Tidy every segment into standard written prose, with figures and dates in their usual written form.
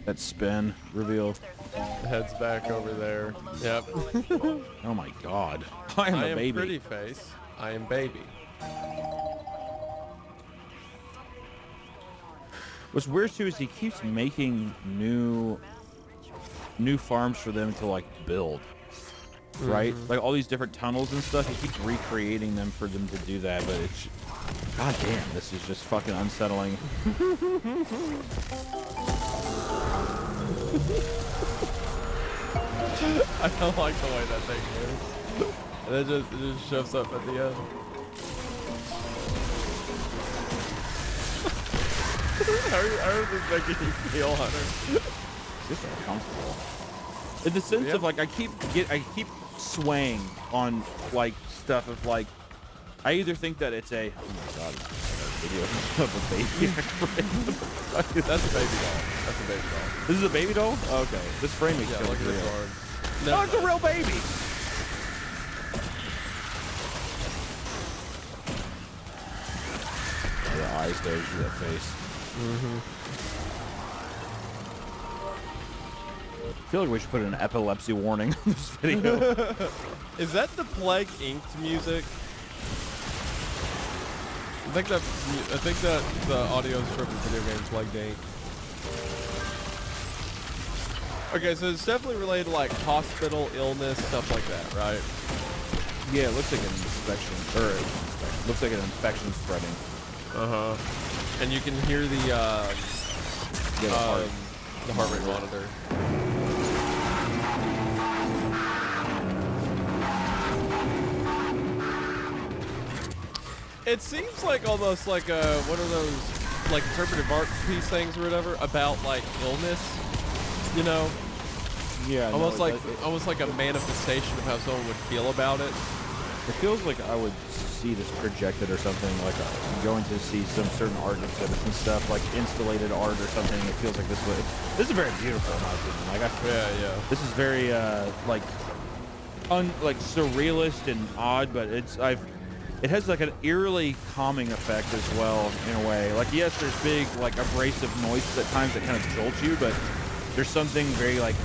That spin reveal. Head's back over there. Yep. Oh my god. I am I a am baby. pretty face. I am baby. What's weird too is he keeps making new farms for them to like build. Right? Like all these different tunnels and stuff, he keeps recreating them for them to do that, but it's god damn, this is just fucking unsettling. I don't like the way that thing moves. And it just shows up at the end. How is this making you feel, Hunter? Just uncomfortable. In the sense of like I keep swaying on like stuff of like I either think that it's a oh my god, video of a baby. That's a baby doll. That's a baby doll. This is a baby doll? Okay. This frame is Yeah, still look at real. this arm. No, it's a real baby. The eyes there, you see that face. I feel like we should put an epilepsy warning on this video. Is that the Plague Inked music? I think that the audio is from the video game Plague Inc. Okay, so it's definitely related to like hospital, illness, stuff like that, right? Yeah, it looks like an infection, looks like an infection spreading. And you can hear the heart rate monitor. It seems like almost like what are those like interpretive art piece things or whatever about like illness, you know? Yeah, Almost like a manifestation of how someone would feel about it. It feels like I would see this projected or something, like I'm going to see some certain art exhibits and stuff, like installated art or something. It feels like this is very beautiful in my opinion. Like Yeah. this is very like surrealist and odd, but it has like an eerily calming effect as well in a way. Like yes, there's big like abrasive noises at times that kind of jolt you, but there's something very like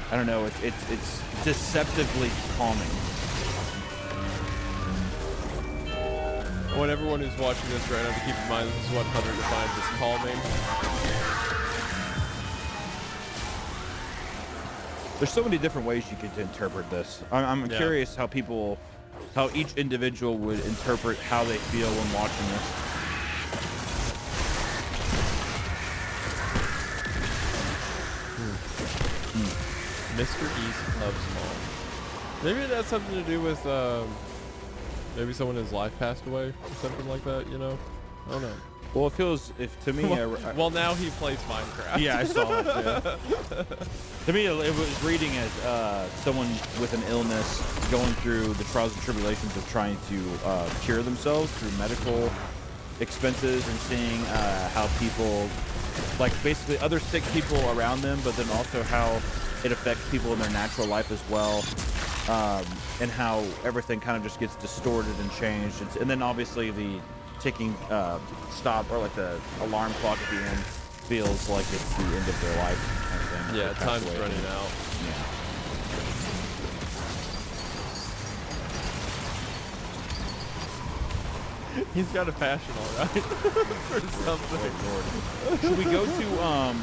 I don't know. It's deceptively calming. I want everyone who's watching this right now to keep in mind this is what Hunter defines as calming. There's so many different ways you could interpret this. I'm curious how each individual would interpret how they feel when watching this. Mr. East loves mom. Maybe it has something to do with maybe someone in his life passed away or something like that, you know? I don't know. Well, it feels to me. Well, now he plays Minecraft. Yeah, I saw it. Yeah. To me, it was reading as someone with an illness going through the trials and tribulations of trying to cure themselves through medical expenses and seeing how people, like basically other sick people around them, but then also how it affects people in their natural life as well. And how everything kind of just gets distorted and changed. And then obviously the ticking stop or like the alarm clock at the end feels like it's the end of their life kind of thing. Yeah, time's running out. Yeah. He's got a passion, all right, for something. Should we go to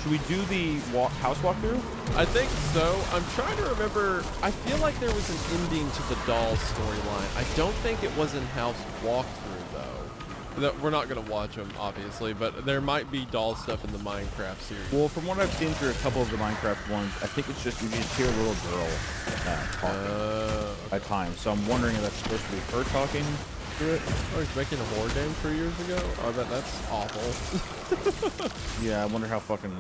should we do the house walkthrough? I think so. I'm trying to remember. I feel like there was an ending to the doll storyline. I don't think it was in house walkthrough though. We're not gonna watch them obviously, but there might be doll stuff in the Minecraft series. Well, from what I've seen through a couple of the Minecraft ones, I think it's just you just hear a little girl talking at times. So I'm wondering if that's supposed to be her talking to it. Oh, he's making a horror game 3 years ago. I bet that's awful. Yeah, I wonder how fucking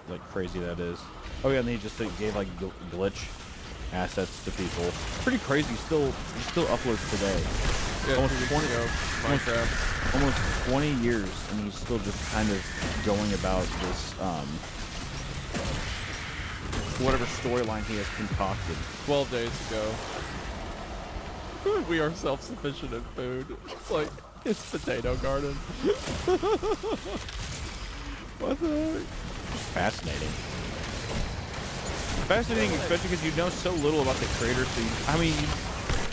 like crazy that is. Oh yeah, and he just gave like glitch assets to people. Pretty crazy. He still uploads today. Yeah, Almost 20 Minecraft. Almost 20 years, and he's still just kind of going about this whatever storyline he has concocted. 12 days ago. We are self-sufficient in food. It's like his potato garden. What the heck? Fascinating. Fascinating, especially because you know so little about the creator. So, I mean,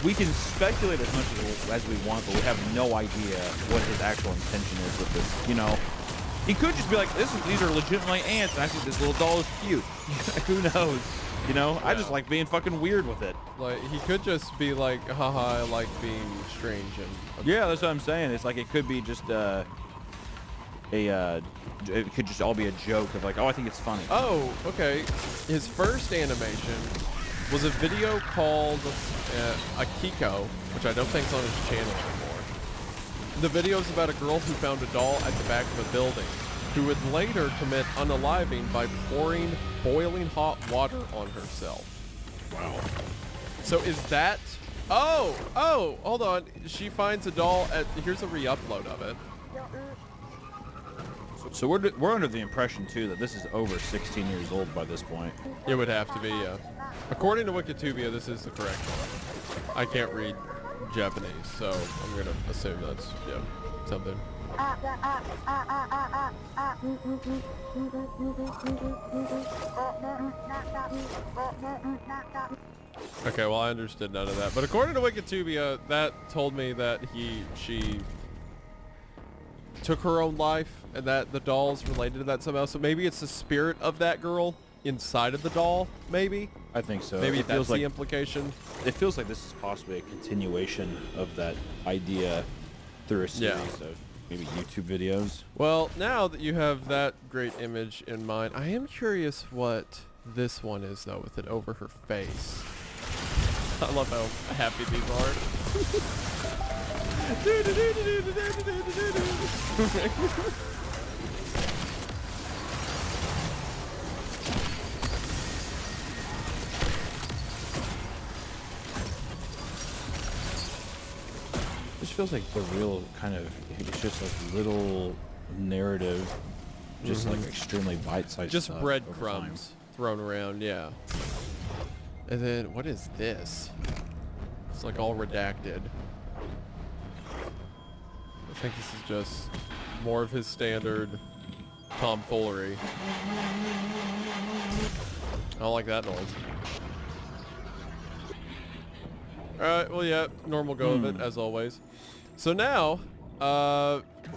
we can speculate as much as we want, but we have no idea what his actual intention is with this. You know, he could just be like, these are legitimately ants, and I think this little doll is cute. Who knows? You know, yeah. I just like being fucking weird with it. Like, he could just be like, haha, I like being strange. And yeah, that's what I'm saying. It's like it could be just it could just all be a joke of like, oh, I think it's funny. Oh, okay. His first animation was a video called Akiko, which I don't think is on his channel anymore. The video is about a girl who found a doll at the back of a building, who would later commit unaliving by pouring boiling hot water on herself. Wow. So is that... Oh, hold on. She finds a doll at... Here's a re-upload of it. So we're under the impression, too, that this is over 16 years old by this point. It would have to be, yeah. According to Wikitubia, this is the correct one. I can't read Japanese, so I'm going to assume that's, yeah, something. Okay, well, I understood none of that. But according to Wikitubia, that told me that she took her own life and that the doll's related to that somehow. So maybe it's the spirit of that girl inside of the doll, maybe? I think so. Maybe it that's feels like the implication. It feels like this is possibly a continuation of that idea through a series of maybe YouTube videos. Well, now that you have that great image in mind, I am curious what this one is, though, with it over her face. I love how happy these are. This feels like the real kind of, it's just like little narrative, just like extremely bite-sized just stuff breadcrumbs thrown around, yeah. And then, what is this? It's like all redacted. I think this is just more of his standard tomfoolery. I don't like that noise. Alright, well, yeah, normal go of it, as always. So now,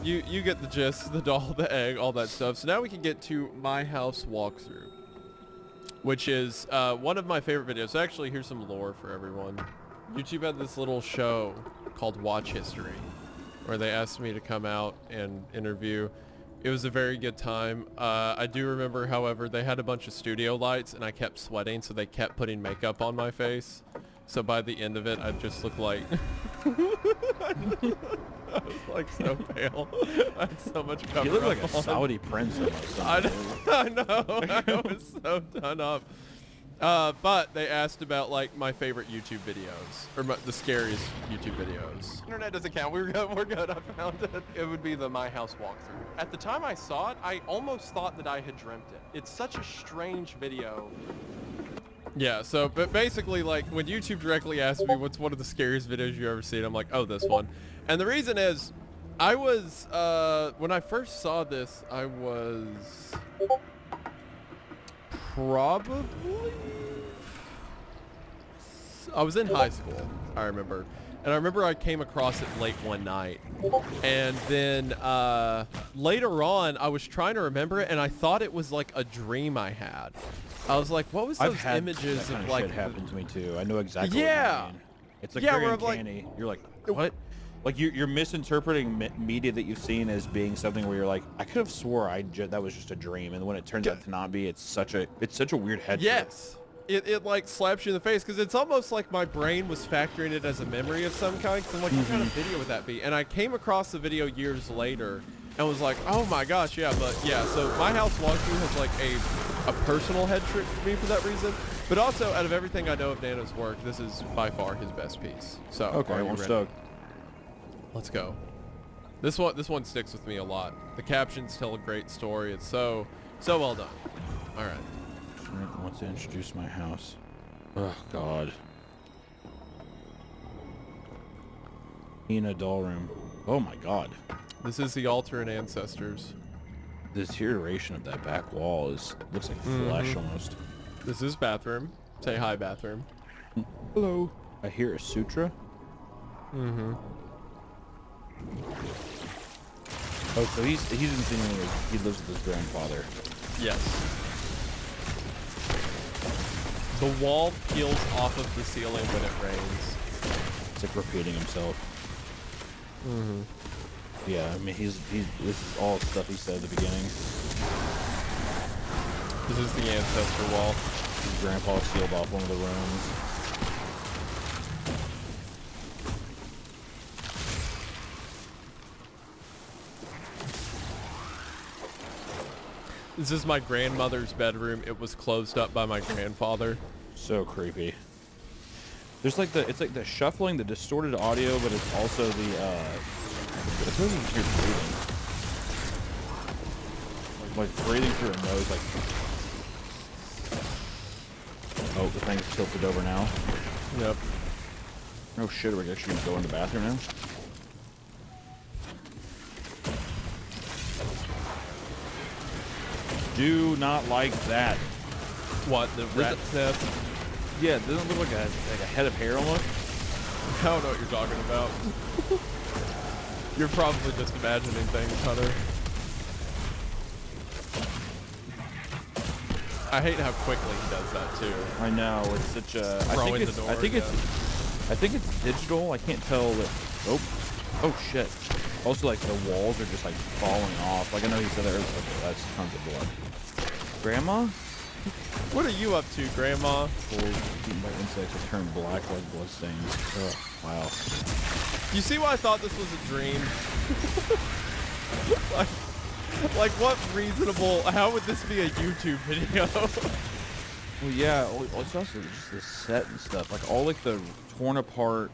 you get the gist, the doll, the egg, all that stuff. So now we can get to my house walkthrough, which is one of my favorite videos. So actually, here's some lore for everyone. YouTube had this little show called Watch History, where they asked me to come out and interview. It was a very good time. I do remember, however, they had a bunch of studio lights and I kept sweating, so they kept putting makeup on my face. So by the end of it, I just looked like... I was like so pale. I had so much cover. You look like up a on. Saudi prince almost. I know. I was so done up. But they asked about like my favorite YouTube videos, or the scariest YouTube videos. Internet doesn't count. We're good. I found it. It would be the My House walkthrough. At the time I saw it, I almost thought that I had dreamt it. It's such a strange video. Yeah, so but basically, like, when YouTube directly asked me what's one of the scariest videos you've ever seen, I'm like, oh, this one. And the reason is, I was, when I first saw this, I was probably, I was in high school, I remember. And I remember I came across it late one night. And then later on, I was trying to remember it, and I thought it was like a dream I had. I was like, what was those images that kind of of like... shit happened to me too. I know exactly what you mean. It's like very uncanny. You're like, what? Like you're misinterpreting media that you've seen as being something where you're like, I could have swore that was just a dream, and when it turns out to not be, it's such a weird head trip. Yes. It like slaps you in the face, because it's almost like my brain was factoring it as a memory of some kind. Cause I'm like, what kind of video would that be? And I came across the video years later and was like, oh my gosh, yeah. But yeah, so My House walkthrough has like a personal head trip for me for that reason. But also, out of everything I know of Nano's work, this is by far his best piece. So okay, I'm stoked. Let's go. This one sticks with me a lot. The captions tell a great story. It's so well done. All right. I want to introduce my house. Oh God. In a doll room. Oh my God. This is the altar and ancestors. The deterioration of that back wall looks like flesh almost. This is bathroom. Say hi, bathroom. Hello. I hear a sutra. Mm-hmm. Oh, so he's insinuating he lives with his grandfather. Yes. The wall peels off of the ceiling when it rains. It's like repeating himself. Mm-hmm. Yeah, I mean this is all stuff he said at the beginning. This is the ancestor wall. His grandpa sealed off one of the rooms. This is my grandmother's bedroom. It was closed up by my grandfather. So creepy. There's like it's like the shuffling, the distorted audio, but it's also the it's what you hear breathing. Like breathing through a nose, like. Oh, the thing's tilted over now. Yep. Oh shit, are we actually gonna go in the bathroom now? Do not like that. What, the rat nest? Yeah, it doesn't look like a head of hair almost. I don't know what you're talking about. You're probably just imagining things, Hunter. I hate how quickly he does that too. I know, it's such a Throwing the door, I think it's digital. I can't tell that. Oh shit. Also, like the walls are just like falling off. Like I know he said okay, that's tons of blood. Grandma? What are you up to, Grandma? Eaten by insects that turn black like bloodstains. Oh, wow. You see why I thought this was a dream? like what reasonable, how would this be a YouTube video? Well, yeah, it's also just the set and stuff. Like all like the torn apart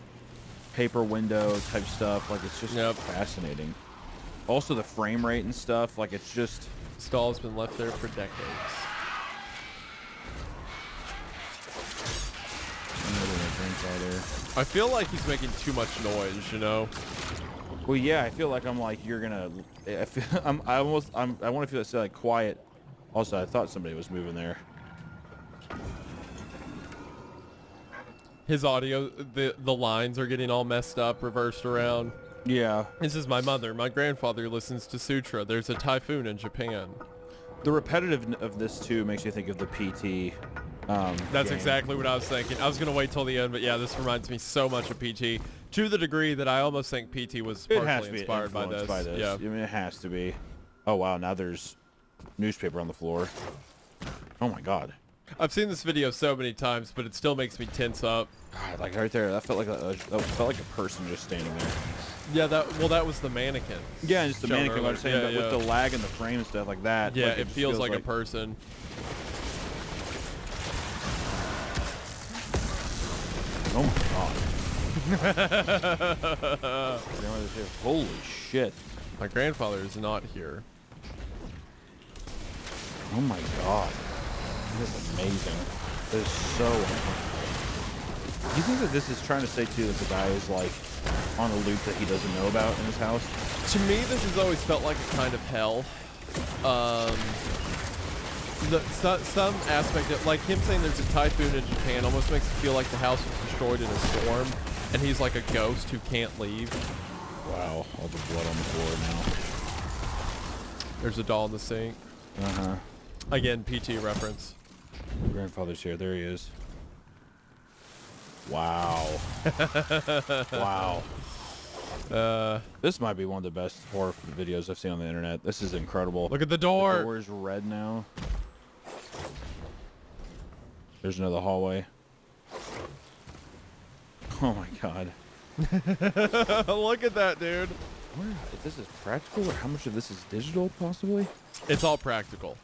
paper window type stuff. Like it's just fascinating. Also the frame rate and stuff. Like it's just. Stall's been left there for decades. I feel like he's making too much noise, you know? Well, yeah, I feel like I'm like you're gonna. I feel I want to feel like quiet. Also, I thought somebody was moving there. His audio, the lines are getting all messed up, reversed around. Yeah. This is my mother. My grandfather listens to Sutra. There's a typhoon in Japan. The repetitive of this too makes you think of the PT. That's game. exactly what I was thinking. I was gonna wait till the end, but yeah, this reminds me so much of PT, to the degree that I almost think PT was partially inspired by this. Yeah, I mean, it has to be. Oh wow, now there's newspaper on the floor. Oh my god. I've seen this video so many times, but it still makes me tense up. God, like right there, that felt like a person just standing there. Yeah, that was the mannequin. Yeah, just the mannequin. I was saying that with the lag in the frame and stuff like that. Yeah, like, it feels like a person. Oh my god. Holy shit. My grandfather is not here. Oh my god. This is amazing. This is so uncomfortable. Do you think that this is trying to say too that the guy is like on a loop that he doesn't know about in his house? To me, this has always felt like a kind of hell. Some aspect of, like him saying there's a typhoon in Japan almost makes it feel like the house was destroyed in a storm and he's like a ghost who can't leave. Wow, all the blood on the floor now. There's a doll in the sink. Uh-huh. Again, PT reference. Grandfather's here. There he is. Wow. Wow. This might be one of the best horror videos I've seen on the internet. This is incredible. Look at the door. The door is red now. There's another hallway. Oh my god. Look at that, dude. If this is practical or how much of this is digital, possibly? It's all practical.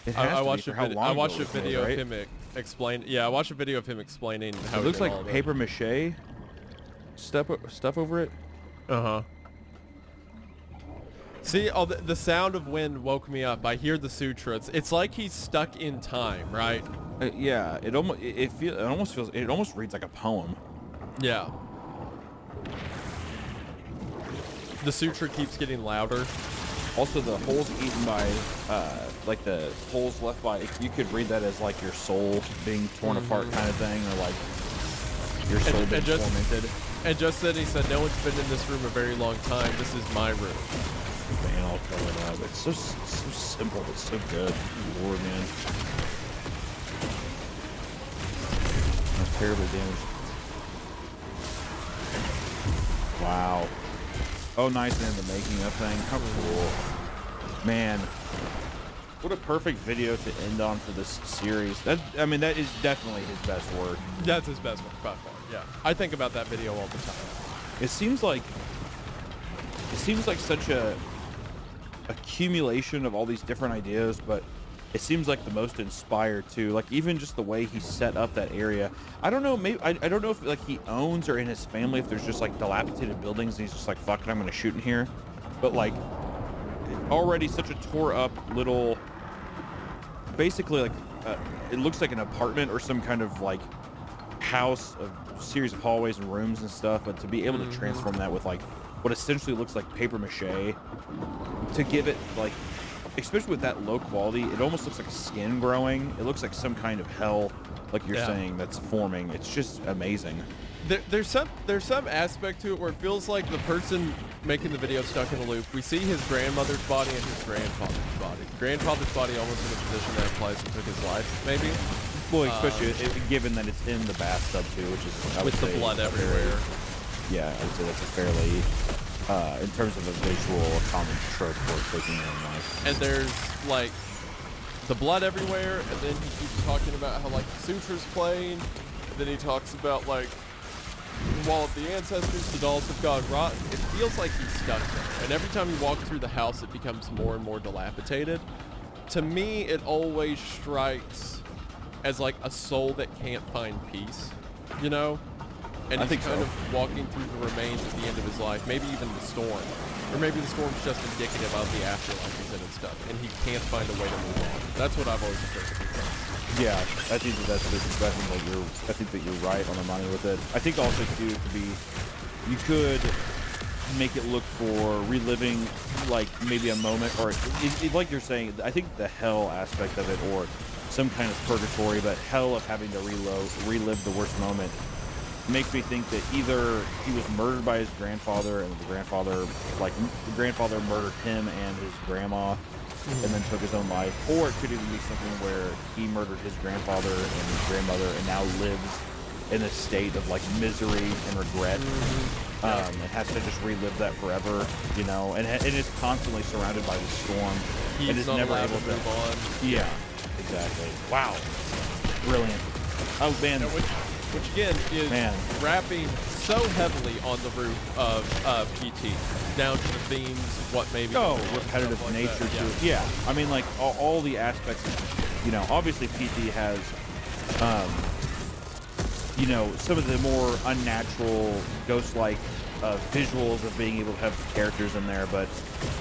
It has I to watched be a for how video. long I ago watched it a was made, video right? of him explain. Yeah, I watched a video of him explaining how. It looks he did like all of paper mache stuff over it. Uh-huh. See, the sound of wind woke me up. I hear the sutra. It's like he's stuck in time, right? Yeah, it almost reads like a poem. Yeah. The sutra keeps getting louder. Also, the holes eaten by, like the holes left by, you could read that as like your soul being torn apart kind of thing, or like your soul being tormented. And just then he said, no one's been in this room a very long time. This is my room. Man, I'll color it up. It's so simple, but so good. Lord, man. That's terribly damaged. Wow. Oh, nice, and the making of thing. How cool. Man. What a perfect video to end on for this series. I mean, that is definitely his best work. That's his best work by far. Yeah. I think about that video all the time. It seems like such a accumulation of all these different ideas, but it seems like the most inspired too. Like even just the way he set up that area. I don't know, maybe I don't know if like he owns or in his family if there's just like dilapidated buildings and he's just like, fuck it, I'm gonna shoot in here. But like already such a tore up little, basically like it looks like an apartment or some kind of like house, a series of hallways and rooms and stuff, but to be able to transform that with like what essentially looks like paper mache, to give it like, especially with that low quality, it almost looks like skin growing. It looks like some kind of hell, like you're saying, that's forming. It's just amazing. There's some aspect to it where it feels like the person making the video stuck in a loop. We see his grandmother's body and his grandfather's body. Grandfather's body almost in a position that implies he took his life, maybe. Well, especially given that it's in the bathtub too, which is, I would with the say, blood everywhere. Yeah, I would say that's a fairly, in terms of a visual, a common trope worth taking in life. And there's like the blood everywhere, and then he keeps talking about how like the suture's playing, and then he talks about like Wall of the Ancestors, the dolls have gone rotten. It feels like he's stuck there, and every time you walk through the house, it becomes more and more dilapidated. To me, it always strikes as like a soul that can't find peace, you know? And I he's think kind so. of walking through the remains at the end of his life, maybe even the storm. Or maybe the storm's just indicative of the afterlife he's in and stuff, and he can't find a way to move on. That's what I've always interpreted from. Yeah, I think that I think that you're right on the money with it. I think also too, you could make it look for reliving like maybe a moment, or like you're saying, I think the hell aspect of it, or some kind of purgatory, but hell of having to relive the worst moment, makes me think that either he was murdered by his grandfather and the grandfather murdered him and his grandma and then took his own life, or it could even be something where he murdered his grandfather and his grandmother and now lives in a state of like misery and regret, and has to just relive that forever, you know, and is constantly surrounded by the storm and is not never allowed able to move on. Yeah, exactly. Wow, brilliant. Oh man, Which again is rapping so heavily on the roof of PT, down to the themes, what maybe repetitive like nature that. to it. Yeah, I mean, like all the aspects. You know, obviously PT has, you know, some of the more unnatural, ghost-like visuals of being able to have characters in there, but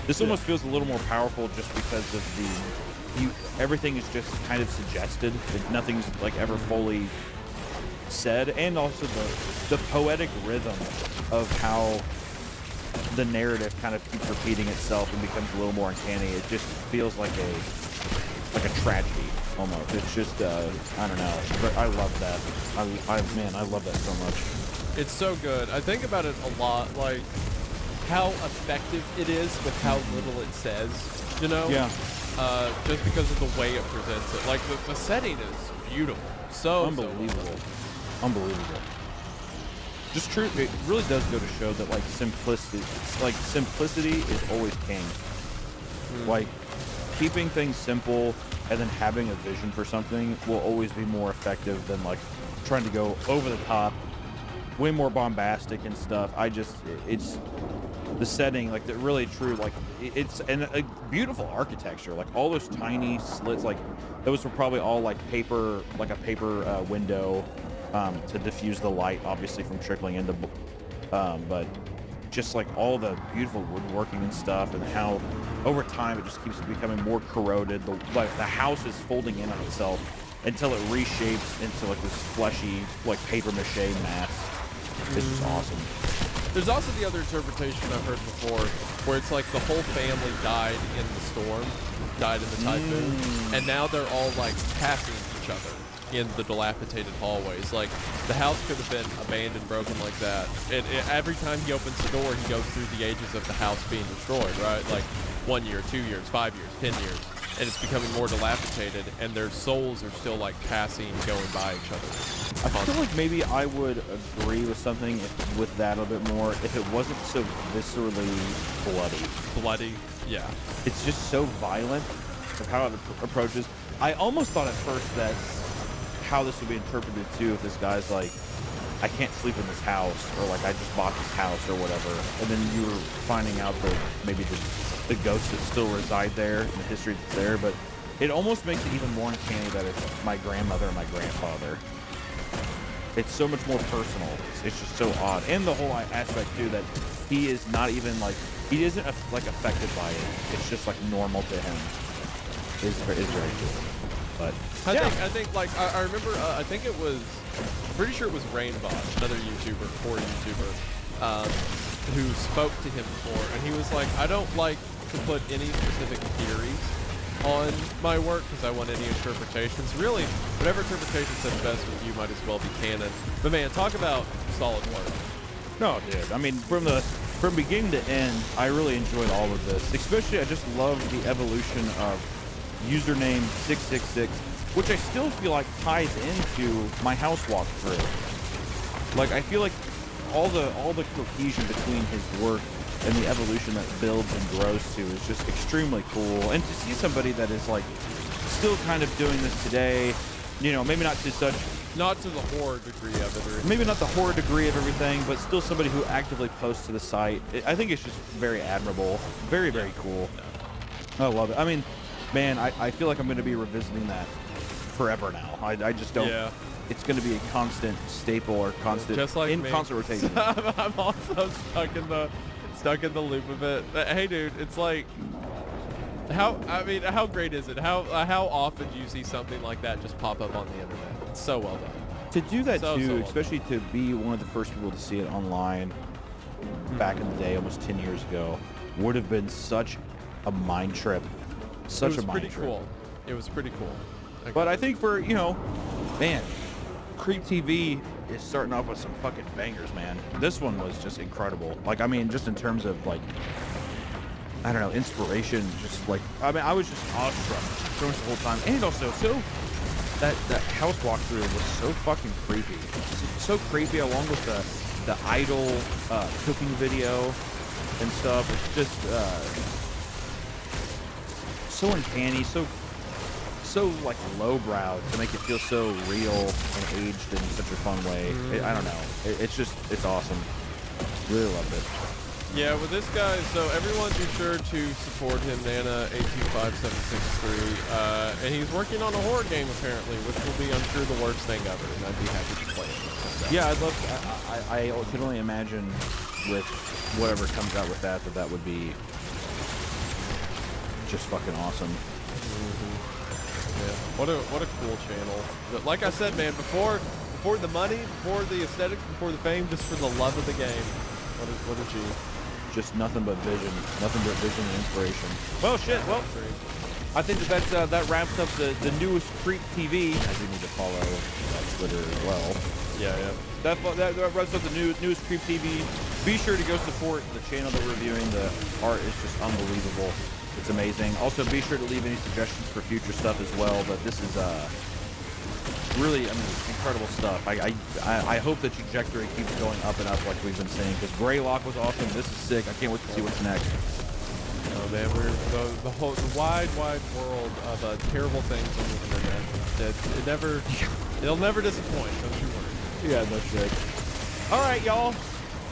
this almost feels a little more powerful just because of everything is just kind of suggested. Nothing's like ever fully said, and also the poetic rhythm of how the narrative kind of keeps repeating itself and becomes a little more uncanny. It just feels like a tragedy almost. It's just I don't know, but I love that. I love that so much. It's so good. I think about it a lot, like how effective it is with how little it says, you know? Yeah. Just because of the way it presents it. Like the setting is beautiful. So Unbelievable. Unbelievable. Just true. It really does go to show that like simplicity is always king. Like keeping things simple and then having a vision for something will always be more effective than like trying to go over the top, way more bombastic and stuff. It's the setting, like the really true, like it's a beautiful architecture. Like all those tiny slits, like those were probably all like a paper window. To diffuse the light, obviously, from trickling into, but just like all the beautiful woodworking and stuff, and how over time it just keeps becoming more corroded. The house is folding in on itself until it reshapes into like this fleshy, like paper mache mass. It's just awesome. There's also the other interpretation I've heard before, where it's like the whole family died in the storm, died in the typhoon, and now they're all like passing each other in the dilapidated hallways. Like the house could have been abandoned, broken like that. And every time he opens the door, he goes through the ages of the house being destroyed, right? Like 1 year, 2 years, 5 years, 10 years. And it's becoming more dilapidated, and their souls are still like passing, going by each other. I feel like maybe I would agree with something with that a little bit more if it wasn't so viscerally bloody. Bloody, yeah. It's just so violent of how it approaches. I almost thought at first that how this would be interpreted too, if this guy's like, I can't sleep in this house, or like I just bought this house or whatever, and then you were finding out that maybe the ghosts that still reside there and the history that's there, but it almost makes it even more uncanny that it's my grandmother and my grandfather. It's so much more personal. It's just so odd. And the whole aspect too that he is not even like, he isn't like affected by it. It's just like normal to him. Is very cool. But I think like I remember I think it was, I'm pretty sure it was Rainbot, another YouTuber, core YouTuber, who spoke to him before, and he was like, I don't like to put any specific theories on my work because I want any interpretations. Really, whatever interpretation says best with you might as well be canon. But man, talk about solid work. no, dude. I mean, from beginning to end, I really enjoyed all of this. Especially, I just love the evolution of username 666, which I still feel like ties into my house walkthrough. Like, I feel like all the cohesion between his work and the evolution that builds and grows to is just extremely cool. And to see somebody that is like still kind of doing this today, you know, maybe not to such, not to the horror degree of it, or maybe not the horror degree of everything, but still somebody who actively posts to the site. I think it's just very admirable, very, very cool. I love it. I mean, man, I feel like I'm going to be revisiting that forever now. I just don't. Yeah. It's going to be a constant staple or constant, just like in me. constant rotation. I'm also stuck in the loop of it. Hey, dude, it's like, how great is it? How often do you see something like that just pop up on the internet? It's so well done. To do that So too, well especially to be one of the first people to see it online back in the day, almost 10 years ago, would have been such a mind trip. Such It was a mind pretty trip. cool. It was pretty cool. But I think for, you know, man, Creep TV is starting off with some fucking bangers, man. This one was just incredible. Like, I mean, just in terms of like, I don't know, inspiration, just like, I mean, I was just awestruck pretty much the whole time. And also, so that house walkthrough was so fucking creepy. So creepy, along with the idol cooking video and stuff. It's just so uncanny, so like lowbrow to make it feel so real and aged in such a fun way. I don't know. It's awesome. Really loved it. Yeah, with this guy, so everyone be sure to support him, Nana825763. And he's working on a horror game apparently, which will be, I'm sure, the worst thing ever, and I'd be happy to play it. So. Yeah, I'd love to, I can only imagine with whatever comes out with that would be just fucking awesome. Yeah, what a cool channel. But like I said, man, before the money, before the aesthetics, before the fame, just for the love of the game. What a G. Just nothing but vision and inspiration. Well, shit. Well, I think that wraps up the newest Creep TV. I do need to follow Twitter as well. Yeah. That wraps up the newest Creep TV. Be sure to go support the channel that we're reviewing. The art is just unbelievable. It's amazing. Also, be sure to leave any suggestions for future stuff as well. But this is really, I mean, incredible stuff. I hope the trajectory keeps going up and up like we've been saying, because Greylock was awesome. This is sick. I can't wait to see what's next. Oh man, we're the wide world of terrible things on the internet. It'll never disappoint. Don't you worry. Yeah, no shit. All right, y'all.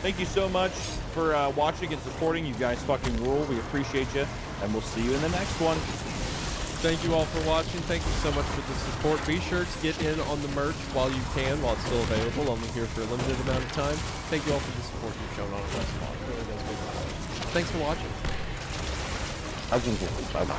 Thank you so much for watching and supporting. You guys fucking rule. We appreciate you, and we'll see you in the next one. Thank you all for watching. Thank you so much for the support. Be sure to get in on the merch while you can, while it's still available. Only here for a limited amount of time. Thank you all for the support you've shown on West Vlog. It really does mean a lot. Thanks for watching. Bye-bye.